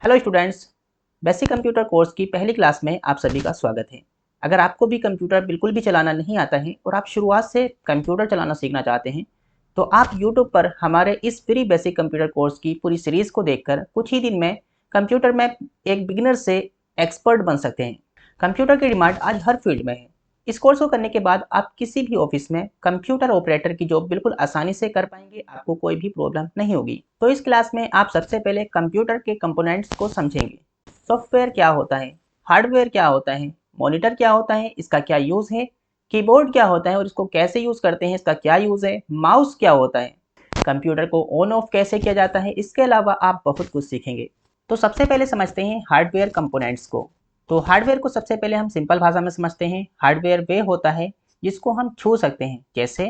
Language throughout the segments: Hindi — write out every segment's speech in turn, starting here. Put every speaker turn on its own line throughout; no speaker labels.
Hello students, basic computer course की पहली क्लास में आप सभी का स्वागत है। अगर आपको भी कंप्यूटर बिल्कुल भी चलाना नहीं आता है और आप शुरुआत से कंप्यूटर चलाना सीखना चाहते हैं, तो आप यूट्यूब पर हमारे इस फ्री बेसिक कंप्यूटर कोर्स की पूरी सीरीज़ को देखकर कुछ ही दिन में कंप्यूटर में एक बिगिनर से एक्सपर्ट बन सकते हैं। कंप्यूटर की डिमांड आज हर फील्ड में है। इस कोर्स को करने के बाद आप किसी भी ऑफिस में कंप्यूटर ऑपरेटर की जॉब बिल्कुल आसानी से कर पाएंगे, आपको कोई भी प्रॉब्लम नहीं होगी। तो इस क्लास में आप सबसे पहले कंप्यूटर के कंपोनेंट्स को समझेंगे। सॉफ्टवेयर क्या होता है, हार्डवेयर क्या होता है, मॉनिटर क्या होता है, इसका क्या यूज़ है, कीबोर्ड क्या होता है और इसको कैसे यूज़ करते हैं, इसका क्या यूज़ है, माउस क्या होता है, कंप्यूटर को ऑन ऑफ कैसे किया जाता है। इसके अलावा आप बहुत कुछ सीखेंगे। तो सबसे पहले समझते हैं हार्डवेयर कंपोनेंट्स को। तो हार्डवेयर को सबसे पहले हम सिंपल भाषा में समझते हैं। हार्डवेयर वे होता है जिसको हम छू सकते हैं, जैसे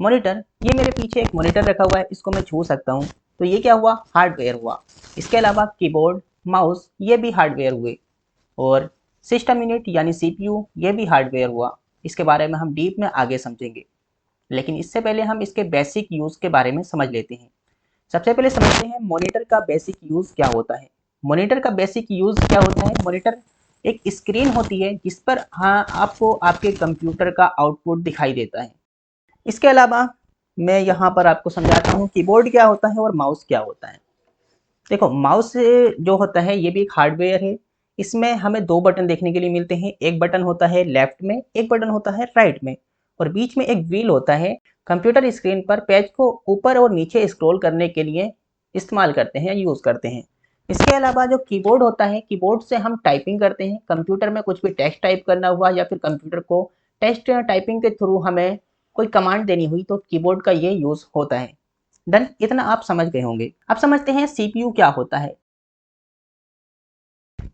मॉनिटर। ये मेरे पीछे एक मॉनिटर रखा हुआ है, इसको मैं छू सकता हूँ, तो ये क्या हुआ, हार्डवेयर हुआ। इसके अलावा कीबोर्ड, माउस, ये भी हार्डवेयर हुए। और सिस्टम यूनिट यानी सीपीयू, ये भी हार्डवेयर हुआ। इसके बारे में हम डीप में आगे समझेंगे, लेकिन इससे पहले हम इसके बेसिक यूज़ के बारे में समझ लेते हैं। सबसे पहले समझते हैं मॉनिटर का बेसिक यूज़ क्या होता है। मॉनिटर का बेसिक यूज़ क्या होता है, मॉनिटर एक स्क्रीन होती है जिस पर आपको आपके कंप्यूटर का आउटपुट दिखाई देता है। इसके अलावा मैं यहाँ पर आपको समझाता हूँ कीबोर्ड क्या होता है और माउस क्या होता है। देखो, माउस जो होता है ये भी एक हार्डवेयर है। इसमें हमें दो बटन देखने के लिए मिलते हैं। एक बटन होता है लेफ्ट में, एक बटन होता है राइट में, और बीच में एक व्हील होता है। कंप्यूटर स्क्रीन पर पेज को ऊपर और नीचे स्क्रॉल करने के लिए इस्तेमाल करते हैं या यूज़ करते हैं। इसके अलावा जो कीबोर्ड होता है, कीबोर्ड से हम टाइपिंग करते हैं। कंप्यूटर में कुछ भी टेक्स्ट टाइप करना हुआ या फिर कंप्यूटर को टेक्स्ट टाइपिंग के थ्रू हमें कोई कमांड देनी हुई, तो कीबोर्ड का ये यूज़ होता है। डन, इतना आप समझ गए होंगे। अब समझते हैं सीपीयू क्या होता है।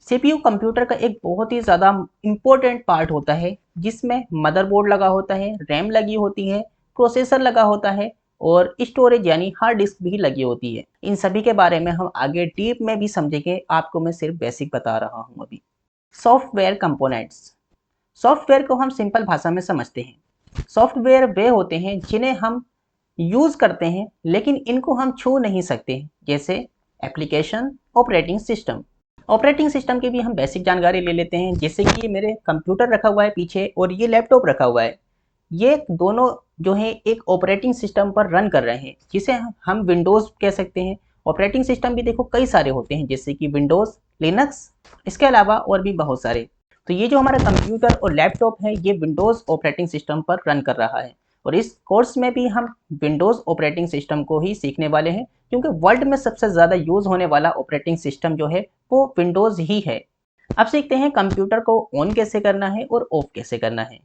सीपीयू कंप्यूटर का एक बहुत ही ज़्यादा इम्पोर्टेंट पार्ट होता है, जिसमें मदरबोर्ड लगा होता है, रैम लगी होती है, प्रोसेसर लगा होता है और स्टोरेज यानी हार्ड डिस्क भी लगी होती है। इन सभी के बारे में हम आगे डीप में भी समझेंगे, आपको मैं सिर्फ बेसिक बता रहा हूँ अभी। Software components. सॉफ्टवेयर को हम सिंपल भाषा में समझते हैं। सॉफ्टवेयर वे होते हैं जिन्हें हम यूज़ करते हैं लेकिन इनको हम छू नहीं सकते, जैसे application, operating system. Operating system की भी हम बेसिक जानकारी ले लेते हैं, जैसे कि मेरे कंप्यूटर रखा हुआ है पीछे और ये लैपटॉप रखा हुआ है। ये दोनों जो है एक ऑपरेटिंग सिस्टम पर रन कर रहे हैं, जिसे हम विंडोज़ कह सकते हैं। ऑपरेटिंग सिस्टम भी देखो कई सारे होते हैं, जैसे कि विंडोज़, लिनक्स, इसके अलावा और भी बहुत सारे। तो ये जो हमारा कंप्यूटर और लैपटॉप है, ये विंडोज़ ऑपरेटिंग सिस्टम पर रन कर रहा है। और इस कोर्स में भी हम विंडोज़ ऑपरेटिंग सिस्टम को ही सीखने वाले हैं, क्योंकि वर्ल्ड में सबसे ज़्यादा यूज़ होने वाला ऑपरेटिंग सिस्टम जो है वो विंडोज़ ही है। अब सीखते हैं कंप्यूटर को ऑन कैसे करना है और ऑफ कैसे करना है।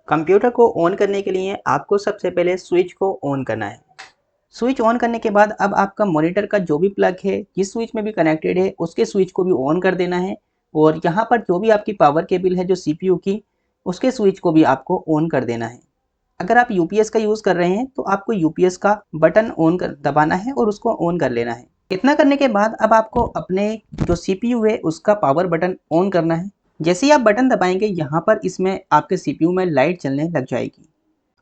कंप्यूटर को ऑन करने के लिए आपको सबसे पहले स्विच को ऑन करना है। स्विच ऑन करने के बाद अब आपका मॉनिटर का जो भी प्लग है, जिस स्विच में भी कनेक्टेड है, उसके स्विच को भी ऑन कर देना है। और यहाँ पर जो भी आपकी पावर केबल है जो सीपीयू की, उसके स्विच को भी आपको ऑन कर देना है। अगर आप यूपीएस का यूज़ कर रहे हैं तो आपको यूपीएस का बटन ऑन कर दबाना है और उसको ऑन कर लेना है। इतना करने के बाद अब आपको अपने जो सीपीयू है उसका पावर बटन ऑन करना है। जैसे ही आप बटन दबाएंगे, यहाँ पर इसमें आपके सीपीयू में लाइट जलने लग जाएगी।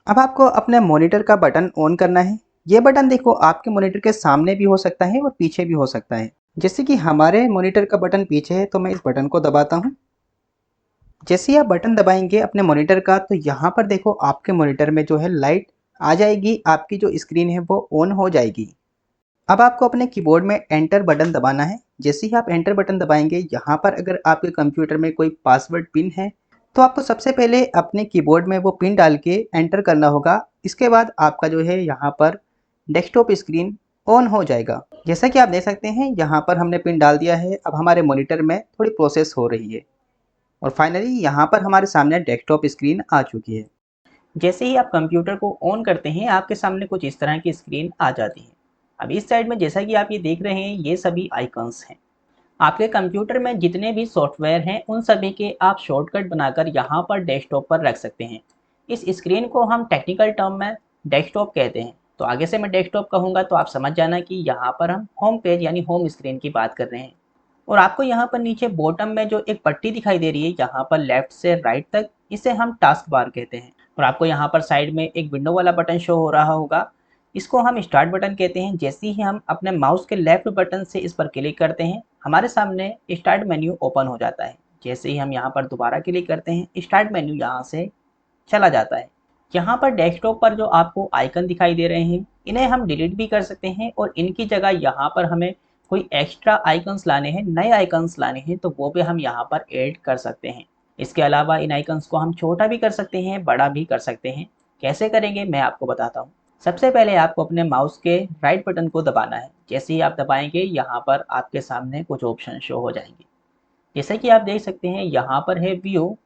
अब आपको अपने मॉनिटर का बटन ऑन करना है। ये बटन देखो आपके मॉनिटर के सामने भी हो सकता है और पीछे भी हो सकता है। जैसे कि हमारे मॉनिटर का बटन पीछे है, तो मैं इस बटन को दबाता हूँ। जैसे ही आप बटन दबाएंगे अपने मॉनिटर का, तो यहाँ पर देखो आपके मॉनिटर में जो है लाइट आ जाएगी, आपकी जो स्क्रीन है वो ऑन हो जाएगी। अब आपको अपने कीबोर्ड में एंटर बटन दबाना है। जैसे ही आप एंटर बटन दबाएंगे, यहाँ पर अगर आपके कंप्यूटर में कोई पासवर्ड पिन है, तो आपको सबसे पहले अपने कीबोर्ड में वो पिन डाल के एंटर करना होगा। इसके बाद आपका जो है यहाँ पर डेस्कटॉप स्क्रीन ऑन हो जाएगा। जैसा कि आप देख सकते हैं, यहाँ पर हमने पिन डाल दिया है। अब हमारे मॉनिटर में थोड़ी प्रोसेस हो रही है और फाइनली यहाँ पर हमारे सामने डेस्कटॉप स्क्रीन आ चुकी है। जैसे ही आप कंप्यूटर को ऑन करते हैं, आपके सामने कुछ इस तरह की स्क्रीन आ जाती है। अब इस साइड में जैसा कि आप ये देख रहे हैं, ये सभी आइकन्स हैं। आपके कंप्यूटर में जितने भी सॉफ्टवेयर हैं, उन सभी के आप शॉर्टकट बनाकर यहाँ पर डेस्कटॉप पर रख सकते हैं। इस स्क्रीन को हम टेक्निकल टर्म में डेस्कटॉप कहते हैं। तो आगे से मैं डेस्कटॉप कहूँगा तो आप समझ जाना कि यहाँ पर हम होम पेज यानी होम स्क्रीन की बात कर रहे हैं। और आपको यहाँ पर नीचे बॉटम में जो एक पट्टी दिखाई दे रही है, यहाँ पर लेफ्ट से राइट तक, इसे हम टास्क बार कहते हैं। और आपको यहाँ पर साइड में एक विंडो वाला बटन शो हो रहा होगा। इसको हम स्टार्ट बटन कहते हैं। जैसे ही हम अपने माउस के लेफ्ट बटन से इस पर क्लिक करते हैं, हमारे सामने स्टार्ट मेन्यू ओपन हो जाता है। जैसे ही हम यहाँ पर दोबारा क्लिक करते हैं, स्टार्ट मेन्यू यहाँ से चला जाता है। यहाँ पर डेस्कटॉप पर जो आपको आइकन दिखाई दे रहे हैं, इन्हें हम डिलीट भी कर सकते हैं और इनकी जगह यहाँ पर हमें कोई एक्स्ट्रा आइकन्स लाने हैं, नए आइकन्स लाने हैं, तो वो भी हम यहाँ पर ऐड कर सकते हैं। इसके अलावा इन आइकन्स को हम छोटा भी कर सकते हैं, बड़ा भी कर सकते हैं। कैसे करेंगे मैं आपको बताता हूँ। सबसे पहले आपको अपने माउस के राइट बटन को दबाना है। जैसे ही आप दबाएंगे, यहाँ पर आपके सामने कुछ ऑप्शन शो हो जाएंगे। जैसे कि आप देख सकते हैं, यहाँ पर है व्यू।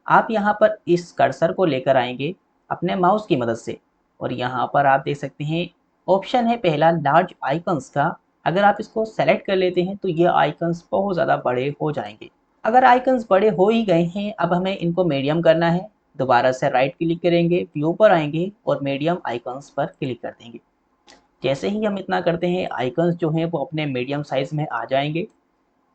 आप यहाँ पर इस कर्सर को लेकर आएंगे अपने माउस की मदद से और यहाँ पर आप देख सकते हैं ऑप्शन है पहला लार्ज आइकन्स का। अगर आप इसको सेलेक्ट कर लेते हैं तो ये आइकन्स बहुत ज़्यादा बड़े हो जाएंगे। अगर आइकन्स बड़े हो ही गए हैं, अब हमें इनको मीडियम करना है। दोबारा से राइट क्लिक करेंगे, व्यू पर आएंगे और मीडियम आइकन्स पर क्लिक कर देंगे। जैसे ही हम इतना करते हैं, आइकन्स जो हैं वो अपने मीडियम साइज़ में आ जाएंगे।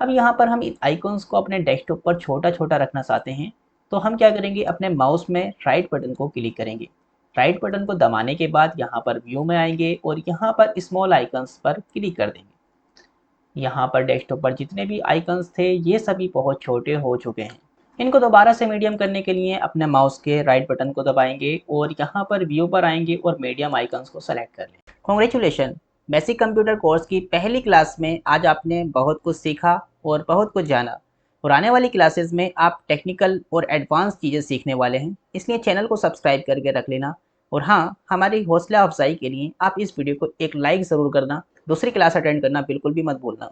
अब यहाँ पर हम इन आइकॉन्स को अपने डेस्कटॉप पर छोटा-छोटा रखना चाहते हैं, तो हम क्या करेंगे, अपने माउस में राइट बटन को क्लिक करेंगे। राइट बटन को दबाने के बाद यहाँ पर व्यू में आएंगे और यहाँ पर स्मॉल आइकन्स पर क्लिक कर देंगे। यहाँ पर डेस्कटॉप पर जितने भी आइकन्स थे, ये सभी बहुत छोटे हो चुके हैं। इनको दोबारा से मीडियम करने के लिए अपने माउस के राइट बटन को दबाएंगे और यहाँ पर व्यू पर आएंगे और मीडियम आइकन्स को सेलेक्ट कर लें। कॉन्ग्रेचुलेशन, बेसिक कंप्यूटर कोर्स की पहली क्लास में आज आपने बहुत कुछ सीखा और बहुत कुछ जाना और आने वाली क्लासेस में आप टेक्निकल और एडवांस चीज़ें सीखने वाले हैं। इसलिए चैनल को सब्सक्राइब करके रख लेना और हाँ, हमारी हौसला अफजाई के लिए आप इस वीडियो को एक लाइक ज़रूर करना। दूसरी क्लास अटेंड करना बिल्कुल भी मत भूलना।